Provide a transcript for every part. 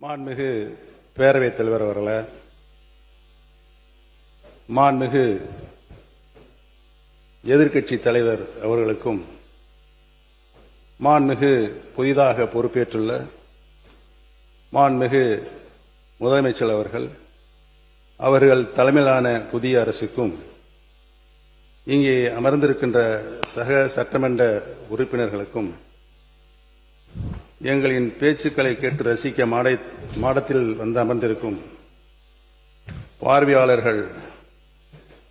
மாண்புமிகு பேரவைத் தலைவர் அவர்களே, மாண்புமிகு எதிர்க்கட்சி தலைவர் அவர்களுக்கும், மாண்புமிகு புதிதாக பொறுப்பேற்றுள்ள மாண்புமிகு முதலமைச்சர் அவர்கள் தலைமையிலான புதிய அரசுக்கும், இங்கே அமர்ந்திருக்கின்ற சக சட்டமன்ற உறுப்பினர்களுக்கும், எங்களின் பேச்சுக்களை கேட்டு ரசிக்க மாடத்தில் வந்து அமர்ந்திருக்கும் பார்வையாளர்கள்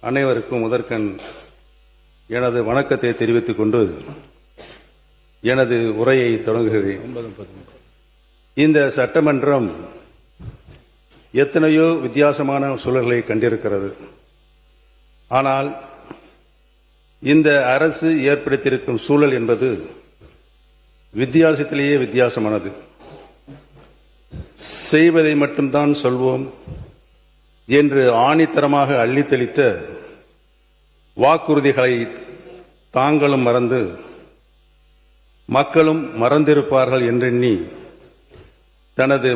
அனைவருக்கும் முதற்கண் எனது வணக்கத்தை தெரிவித்துக் கொண்டு எனது உரையை தொடங்குகிறேன். இந்த சட்டமன்றம் எத்தனையோ வித்தியாசமான சூழல்களை கண்டிருக்கிறது. ஆனால் இந்த அரசு ஏற்படுத்தியிருக்கும் சூழல் என்பது வித்தியாசத்திலேயே வித்தியாசமானது. செய்வதை மட்டும்தான் சொல்வோம் என்று ஆணித்தரமாக அள்ளித்தளித்த வாக்குறுதிகளை தாங்களும் மறந்து மக்களும் மறந்திருப்பார்கள் என்றெண்ணி தனது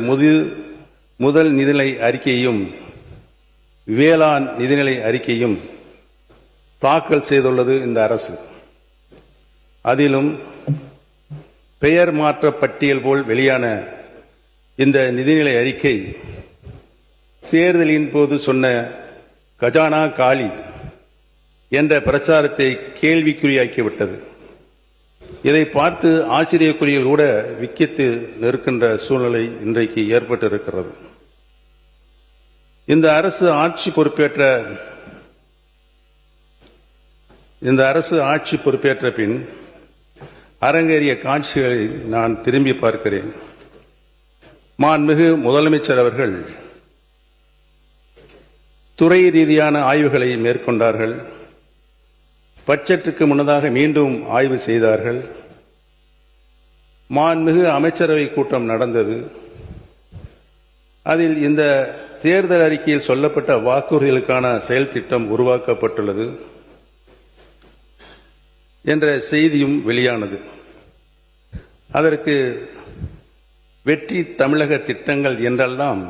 முதல் நிதிநிலை அறிக்கையும் வேளாண் நிதிநிலை அறிக்கையும் தாக்கல் செய்துள்ளது இந்த அரசு. அதிலும் பெயர் மாற்ற பட்டியல் போல் வெளியான இந்த நிதிநிலை அறிக்கை தேர்தலின் போது சொன்ன கஜானா காலி என்ற பிரச்சாரத்தை கேள்விக்குறியாக்கிவிட்டது. இதை பார்த்து ஆச்சரியக்குறிகள் கூட விக்கித்து நிற்கின்ற சூழ்நிலை இன்றைக்கு ஏற்பட்டிருக்கிறது. இந்த அரசு ஆட்சி பொறுப்பேற்ற பின் அரங்கேறிய காட்சிகளை நான் திரும்பி பார்க்கிறேன். மாண்புமிகு முதலமைச்சர் அவர்கள் துறை ரீதியான ஆய்வுகளை மேற்கொண்டார்கள். பட்ஜெட்டுக்கு முன்னதாக மீண்டும் ஆய்வு செய்தார்கள். மாண்புமிகு அமைச்சரவை கூட்டம் நடந்தது. அதில் இந்த தேர்தல் அறிக்கையில் சொல்லப்பட்ட வாக்குறுதிகளுக்கான செயல் திட்டம் உருவாக்கப்பட்டுள்ளது என்ற செய்தியும் வெளியானது. அதற்கு வெற்றி தமிழக திட்டங்கள் என்றெல்லாம்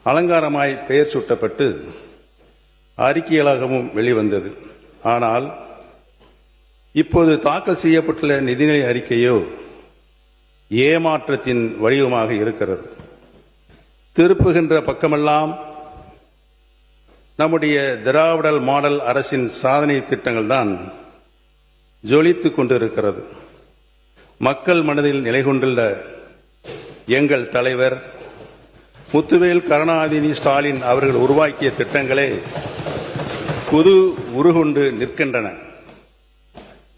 அலங்காரமாய் பெயர் சூட்டப்பட்டு அறிக்கைகளாகவும் வெளிவந்தது. ஆனால் இப்போது தாக்கல் செய்யப்பட்டுள்ள நிதிநிலை அறிக்கையோ ஏமாற்றத்தின் வடிவமாக இருக்கிறது. திருப்புகின்ற பக்கமெல்லாம் நம்முடைய திராவிடல் மாடல் அரசின் சாதனை திட்டங்கள் தான் ஜொலித்துக் கொண்டிருக்கிறது. மக்கள் மனதில் நிலை கொண்டுள்ள எங்கள் தலைவர் முத்துவேல் கருணாநிதி ஸ்டாலின் அவர்கள் உருவாக்கிய திட்டங்களே புது உருகொண்டு நிற்கின்றன.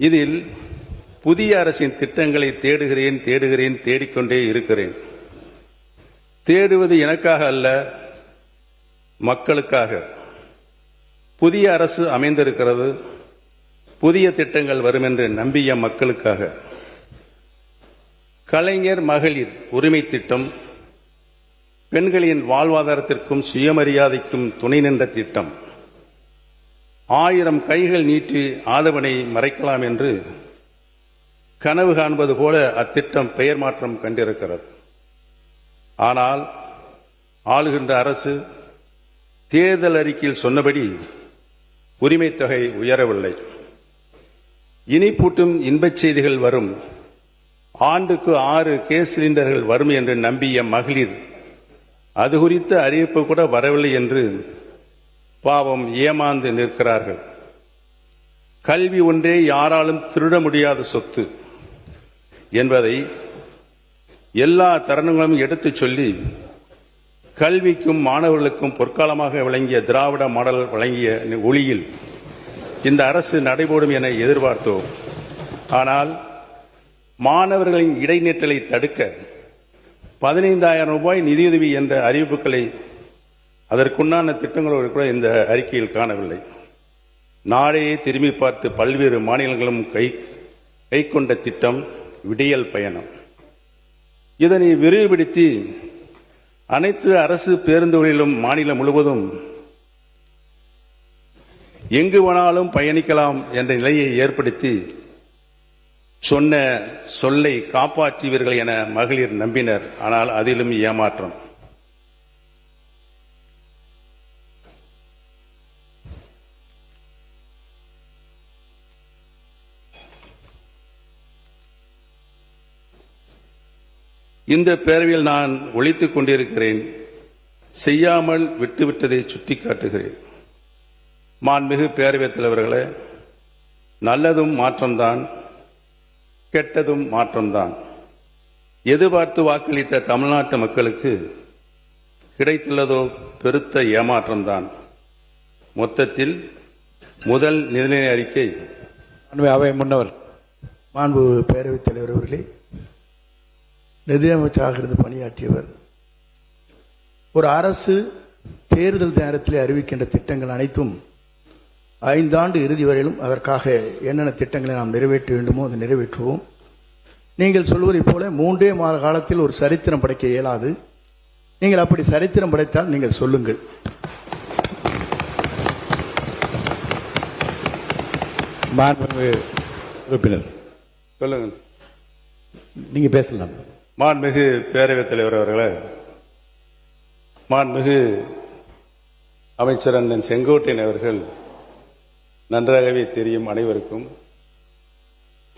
இதில் புதிய அரசின் திட்டங்களை தேடுகிறேன் தேடிக்கொண்டே இருக்கிறேன். தேடுவது எனக்காக அல்ல, மக்களுக்காக. புதிய அரசு அமைந்திருக்கிறது. புதிய திட்டங்கள் வரும் என்று நம்பிய மக்களுக்காக. கலைஞர் மகளிர் உரிமை திட்டம் பெண்களின் வாழ்வாதாரத்திற்கும் சுயமரியாதைக்கும் துணை நின்ற திட்டம். 1000 கைகள் நீட்டி ஆதவனை மறைக்கலாம் என்று கனவு காண்பது போல அத்திட்டம் பெயர் மாற்றம் கண்டிருக்கிறது. ஆனால் ஆளுகின்ற அரசு தேர்தல் அறிக்கையில் சொன்னபடி உரிமை தொகை உயரவில்லை. இனிப்பூட்டும் இன்பச் செய்திகள் வரும், ஆண்டுக்கு 6 கேஸ் சிலிண்டர்கள் வரும் என்று நம்பிய மகளிர் அது குறித்த அறிவிப்பு கூட வரவில்லை என்று பாவம் ஏமாந்து நிற்கிறார்கள். கல்வி ஒன்றே யாராலும் திருட முடியாத சொத்து என்பதை எல்லா தருணங்களும் எடுத்துச் சொல்லி கல்விக்கும் மாணவர்களுக்கும் பொற்காலமாக விளங்கிய திராவிட மாடல் வழங்கிய ஒளியில் இந்த அரசு நடைபோடும் என எதிர்பார்த்தோம். ஆனால் மாணவர்களின் இடைநிற்றலை தடுக்க 15,000 ரூபாய் நிதியுதவி என்ற அறிவிப்புகளை அதற்குண்டான திட்டங்களோடு கூட இந்த அறிக்கையில் காணவில்லை. நாடையே திரும்பி பார்த்து பல்வேறு மாநிலங்களும் கை கொண்ட திட்டம் விடியல் பயணம். இதனை விரிவுபடுத்தி அனைத்து அரசு பேருந்துகளிலும் மாநிலம் முழுவதும் எங்கு வேணாலும் பயணிக்கலாம் என்ற நிலையை ஏற்படுத்தி சொன்ன சொல்லை காப்பாற்றுவீர்கள் என மகளிர் நம்பினர். ஆனால் அதிலும் ஏமாற்றம். இந்த பேரவையில் நான் ஒழித்துக் கொண்டிருக்கிறேன். செய்யாமல் விட்டுவிட்டதை சுட்டிக்காட்டுகிறேன். மாண்புமிகு பேரவைத் தலைவர்களே, நல்லதும் மாற்றம்தான், கெட்டதும் மாற்றம்தான். எதிர்பார்த்து வாக்களித்த தமிழ்நாட்டு மக்களுக்கு கிடைத்துள்ளதோ பெருத்த ஏமாற்றம்தான். மொத்தத்தில் முதல் நிதிநிலை அறிக்கை. அவை முன்னவர் மாண்பு பேரவைத் தலைவர் அவர்களே, நிதியமைச்சராக இருந்து பணியாற்றியவர். ஒரு அரசு தேர்தல் நேரத்தில் அறிவிக்கின்ற திட்டங்கள் அனைத்தும் 5 ஆண்டு இறுதி வரையிலும் அதற்காக என்னென்ன திட்டங்களை நாம் நிறைவேற்ற வேண்டுமோ அதை நிறைவேற்றுவோம். நீங்கள் சொல்வதைப் போல 3 மாத காலத்தில் ஒரு சரித்திரம் படைக்க இயலாது. நீங்கள் அப்படி சரித்திரம் படைத்தால் நீங்கள் சொல்லுங்கள். உறுப்பினர் சொல்லுங்க. நீங்க பேசலாம். மாண்புமிகு பேரவைத் தலைவர் அவர்களே, மாண்புமிகு அமைச்சர் அண்ணன் செங்கோட்டையன் அவர்கள் நன்றாகவே தெரியும் அனைவருக்கும்.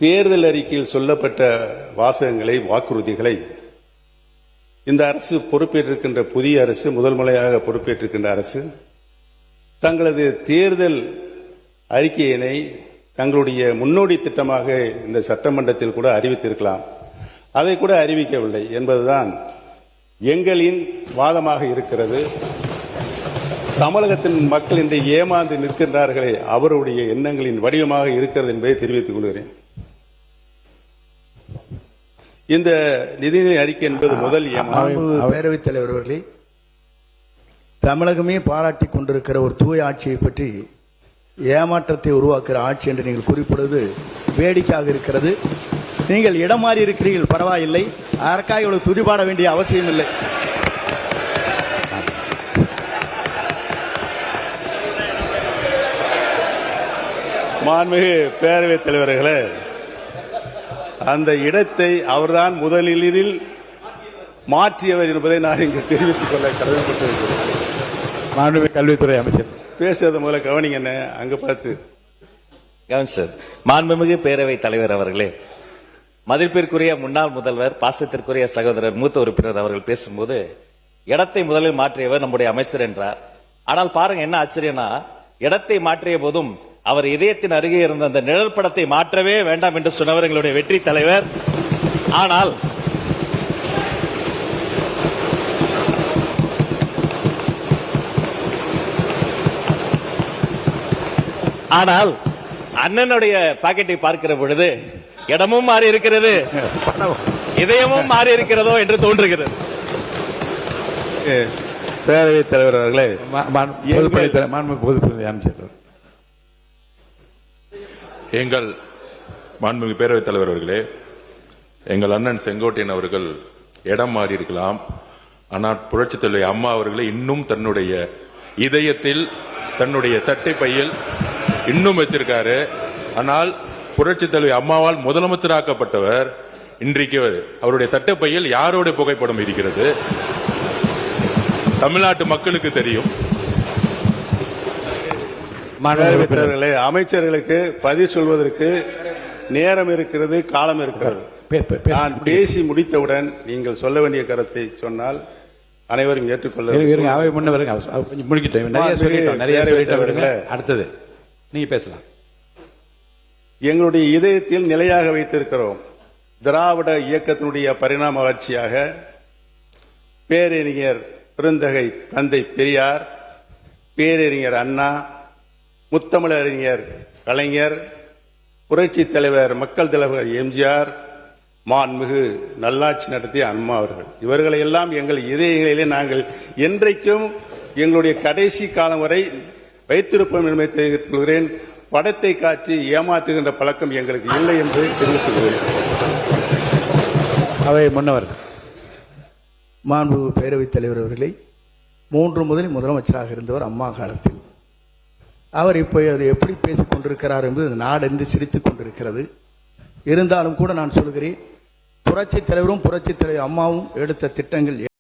தேர்தல் அறிக்கையில் சொல்லப்பட்ட வாசகங்களை, வாக்குறுதிகளை இந்த அரசு பொறுப்பேற்றிருக்கின்ற புதிய அரசு, முதல் முறையாக பொறுப்பேற்றிருக்கின்ற அரசு தங்களது தேர்தல் அறிக்கையினை தங்களுடைய முன்னோடி திட்டமாக இந்த சட்டமன்றத்தில் கூட அறிவித்திருக்கலாம். அதை கூட அறிவிக்கவில்லை என்பதுதான் எங்களின் வாதமாக இருக்கிறது. தமிழகத்தின் மக்கள் இன்று ஏமாந்து நிற்கின்றார்களே, அவருடைய எண்ணங்களின் வடிவமாக இருக்கிறது என்பதை தெரிவித்துக் கொள்கிறேன். இந்த நிதிநிலை அறிக்கை என்பது முதல் ஏமாற்றம். பேரவைத் தலைவர் அவர்களே, தமிழகமே பாராட்டிக் கொண்டிருக்கிற ஒரு தூய ஆட்சியை பற்றி ஏமாற்றத்தை உருவாக்குகிற ஆட்சி என்று நீங்கள் குறிப்பிடுவது வேடிக்கையாக இருக்கிறது. நீங்கள் இடம் மாறி இருக்கிறீர்கள், பரவாயில்லை. அதற்காக இவ்வளவு துதிபாட வேண்டிய அவசியம் இல்லை. மாண்புமிகு பேரவைத் தலைவர்களே, அந்த இடத்தை அவர்தான் முதலில் மாற்றியவர் என்பதை நான் இங்கு தெரிவித்துக் கொள்ள கடமைப்பட்டிருக்கிறேன். மாண்புமிகு கல்வித்துறை அமைச்சர் பேசுறத முதல்ல கவனிங்க. அங்க பார்த்து கவனிச்சது. மாண்புமிகு பேரவைத் தலைவர் அவர்களே, மதிப்பிற்குரிய முன்னாள் முதல்வர், பாசத்திற்குரிய சகோதரர் மூத்த உறுப்பினர் அவர்கள் பேசும்போது இடத்தை முதலில் மாற்றியவர் நம்முடைய அமைச்சர் என்றார். ஆனால் பாருங்க என்ன ஆச்சரியம்னா, இடத்தை மாற்றிய போதும் அவர் இதயத்தின் அருகே இருந்த அந்த நிழல் படத்தை மாற்றவே வேண்டாம் என்று சொன்னவர் எங்களுடைய வெற்றி தலைவர். ஆனால் அண்ணனுடைய பாக்கெட்டை பார்க்கிற பொழுது இடமும் மாறி இருக்கிறது, இதயமும் மாறி இருக்கிறதோ என்று தோன்றுகிறது. பேரவைத் தலைவர் அவர்களே, அமைச்சர் எங்கள் மாண்புமிகு பேரவைத் தலைவர் அவர்களே, எங்கள் அண்ணன் செங்கோட்டையன் அவர்கள் இடம் மாறி இருக்கலாம். ஆனால் புரட்சித் தலைவர் அம்மா அவர்களை இன்னும் தன்னுடைய இதயத்தில், தன்னுடைய சட்டை பையில் இன்னும் வச்சிருக்காரு. ஆனால் புரட்சித் தலைவர் அம்மாவால் முதலமைச்சராக்கப்பட்டவர் இன்றைக்கு அவருடைய சட்டை பையில் யாரோட புகைப்படம் இருக்கிறது தமிழ்நாட்டு மக்களுக்கு தெரியும். அமைச்சர்களுக்கு பதில் சொல்வதற்கு நேரம் இருக்கிறது, காலம் இருக்கிறது. நான் பேசி முடித்தவுடன் நீங்கள் சொல்ல வேண்டிய கருத்தை சொன்னால் அனைவரும் ஏற்றுக்கொள்ள. அடுத்தது நீங்க பேசலாம். எங்களுடைய இதயத்தில் நிலையாக வைத்திருக்கிறோம். திராவிட இயக்கத்தினுடைய பரிணாம வளர்ச்சியாக பேரறிஞர் பெருந்தகை தந்தை பெரியார், பேரறிஞர் அண்ணா, முத்தமிழறிஞர் கலைஞர், புரட்சி தலைவர் மக்கள் தலைவர் எம்ஜிஆர், மாண்புமிகு நல்லாட்சி நடத்திய அம்மா அவர்கள், இவர்களை எல்லாம் எங்கள் இதயங்களிலே நாங்கள் என்றைக்கும் எங்களுடைய கடைசி காலம் வரை வைத்திருப்போம் என்பதை தெரிவித்துக் கொள்கிறேன். படத்தை காட்சி ஏமாற்றுகின்ற பழக்கம் எங்களுக்கு இல்லை என்று தெரிவித்துக் கொள்கிறேன். அவை முன்னவர். மாண்பு பேரவைத் தலைவர் அவர்களை, 3 முதலில் முதலமைச்சராக இருந்தவர் அம்மா காலத்தில். அவர் இப்போ அதை எப்படி பேசிக் கொண்டிருக்கிறார் என்பது நாடென்று சிரித்துக் கொண்டிருக்கிறது. இருந்தாலும் கூட நான் சொல்கிறேன், புரட்சித் தலைவரும் புரட்சித் தலைவர் அம்மாவும் எடுத்த திட்டங்கள்